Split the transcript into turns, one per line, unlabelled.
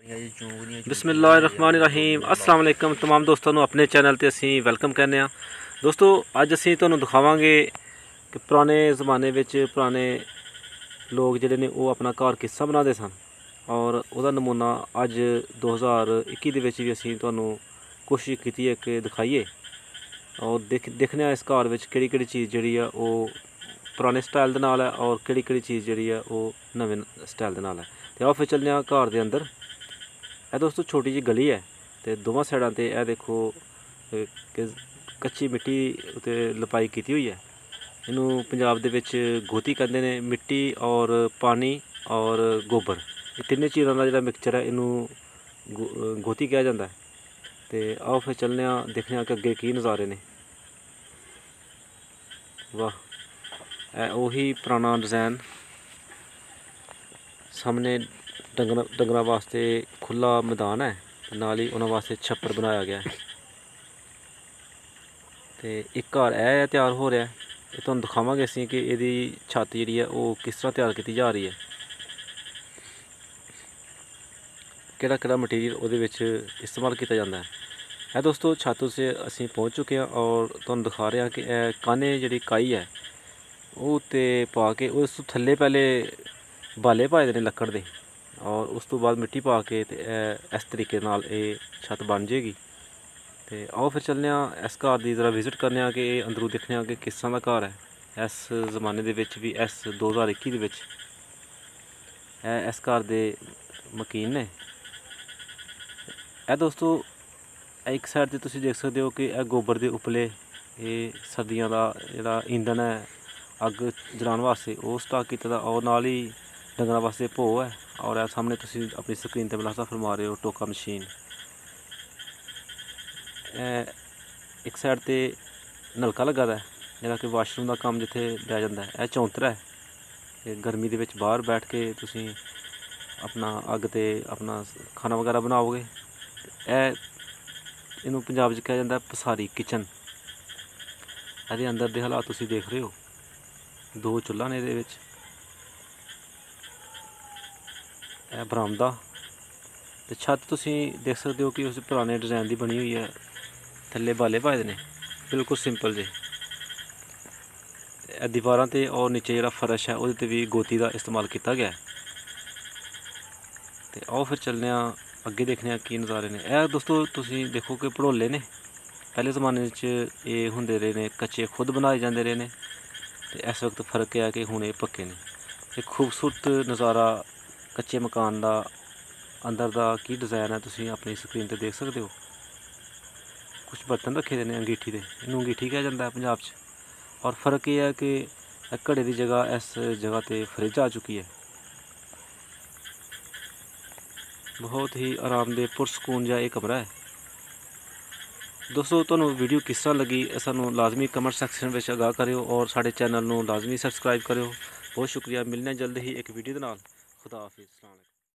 बिस्मिल्लाहिर्रहमानिर्रहीम अस्सलाम वालेकुम तमाम दोस्तों ਨੂੰ अपने चैनल ਤੇ ਅਸੀਂ ਵੈਲਕਮ ਕਹਿੰਦੇ ਆ। ਦੋਸਤੋ ਅੱਜ ਅਸੀਂ ਤੁਹਾਨੂੰ ਦਿਖਾਵਾਂਗੇ ਕਿ ਪੁਰਾਣੇ ਜ਼ਮਾਨੇ ਵਿੱਚ ਪੁਰਾਣੇ ਲੋਕ ਜਿਹੜੇ ਨੇ ਉਹ ਆਪਣਾ ਘਰ ਕਿਸ ਤਰ੍ਹਾਂ ਬਣਾਉਂਦੇ ਸਨ ਔਰ ਉਹਦਾ ਨਮੂਨਾ ਅੱਜ 2021 ਦੇ ਵਿੱਚ ਵੀ ਅਸੀਂ ਤੁਹਾਨੂੰ ਕੋਸ਼ਿਸ਼ ਕੀਤੀ ਹੈ ਕਿ ਦਿਖਾਈਏ ਔਰ ਦੇਖਦੇ ਆ ਇਸ ਘਰ ਵਿੱਚ ਕਿਹੜੀ ਕਿਹੜੀ ਚੀਜ਼ ਜਿਹੜੀ ਆ ਉਹ ਪੁਰਾਣੇ ਸਟਾਈਲ ਦੇ ਨਾਲ ਹੈ ਔਰ ਕਿਹੜੀ ਕਿਹੜੀ ਚੀਜ਼ ਜਿਹੜੀ ਆ ਉਹ ਨਵੇਂ ਸਟਾਈਲ ਦੇ ਨਾਲ ਹੈ। ਤੇ ਆਓ ਫਿਰ ਚੱਲਦੇ ਆ ਘਰ ਦੇ ਅੰਦਰ। ਇਹ ਦੋਸਤੋ छोटी जी गली है तो दोवां साइडां ते यह देखो कि कच्ची मिट्टी उत्ते लपाई की हुई है। इनू पंजाब दे विच गोती कहंदे ने। मिट्टी और पानी और गोबर ये तिन्ने चीज़ों का जिहड़ा मिक्सचर है इनू गोती कहा जाता है। तो आओ फिर चलने देखने कि अगे की नज़ारे ने। वाह उही पुराना डिज़ाइन सामने डंगर वास्ते खुला मैदान है नाल ही उन्होंने वास्ते छप्पर बनाया गया है। तो एक घर है तैयार हो रहा है ये तुहानूं दिखावांगे असीं कि इहदी छत जिहड़ी है वो किस तरह तैयार की जा रही है किहड़ा किहड़ा मटीरियल उहदे विच इस्तेमाल किया जाता है। है दोस्तों छत से असीं पहुँच चुके हैं और तुहानूं दिखा रहे हैं कि काने जिहड़ी काई है वो उत्ते पा के उस थल्ले पहले बाले पाए दे ने लक्कड़ दे और उस तो बाद मिट्टी पा के इस तरीके नाल ये छत बन जाएगी। तो आओ फिर चलने इस घर की ज़रा विजिट करने कि अंदरों देखने कि किस तरह का घर है इस ज़माने दे विच भी इस 2021 दे विच इस घर दे मकीन ने। दोस्तों एक साइड ते तुसीं देख सकते हो कि गोबर के उपले ये सर्दियों का जिहड़ा ईंधन है अग जलाने वास्ते वो स्टाक किया और नाल ही डंगर वास्ते भो है और सामने तुसीं अपनी स्क्रीन पर मुलाहजा फरमा रहे हो टोका मशीन। एक साइड ते नलका लगा है जिहड़ा कि वाशरूम का काम जिथे लिया जाता है। यह चौंतरा है गर्मी के विच बाहर बैठ के तुसीं अपना अग ते अपना खाना वगैरह बनाओगे। इनू पंजाब च कहा जाता है पसारी किचन। ये अंदर के हालात तुसीं देख रहे हो दो चुल्हा ने ये बरामदा। तो छत तुसीं देख सकते हो कि उस पुराने डिज़ाइन की बनी हुई है थल्ले बाले पाए ने बिल्कुल सिंपल जे। दीवारां ते और नीचे जिहड़ा फर्श है उहदे ते भी गोती का इस्तेमाल किया गया है। तो आओ फिर चलने अगे देखने की नज़ारे ने। यह दोस्तों तुसीं देखो कि भड़ोले ने पहले ज़माने ये होंदे रहे ने कच्चे खुद बनाए जाते रहे ने। तो इस वक्त फर्क है कि हुण ये पक्के ने। एक खूबसूरत नज़ारा कच्चे मकान का अंदर का की डिज़ाइन है तुसीं अपनी स्क्रीन पर देख सकते हो। कुछ बर्तन रखे ने अंगीठी के इनू अंगीठी कहा जाता है पंजाब च। और फर्क यह है कि घड़े की जगह इस जगह पर फ्रिज आ चुकी है। बहुत ही आरामदेह पुरसकून जहा कमरा है। दोस्तों तुहानूं वीडियो किस तरह लगी सानूं लाजमी कमेंट सैक्शन में आगाह करियो और साडे चैनल नूं लाजमी सबसक्राइब करियो। बहुत शुक्रिया। मिलने जल्द ही एक वीडियो दे नाल। खुदा हाफिज़।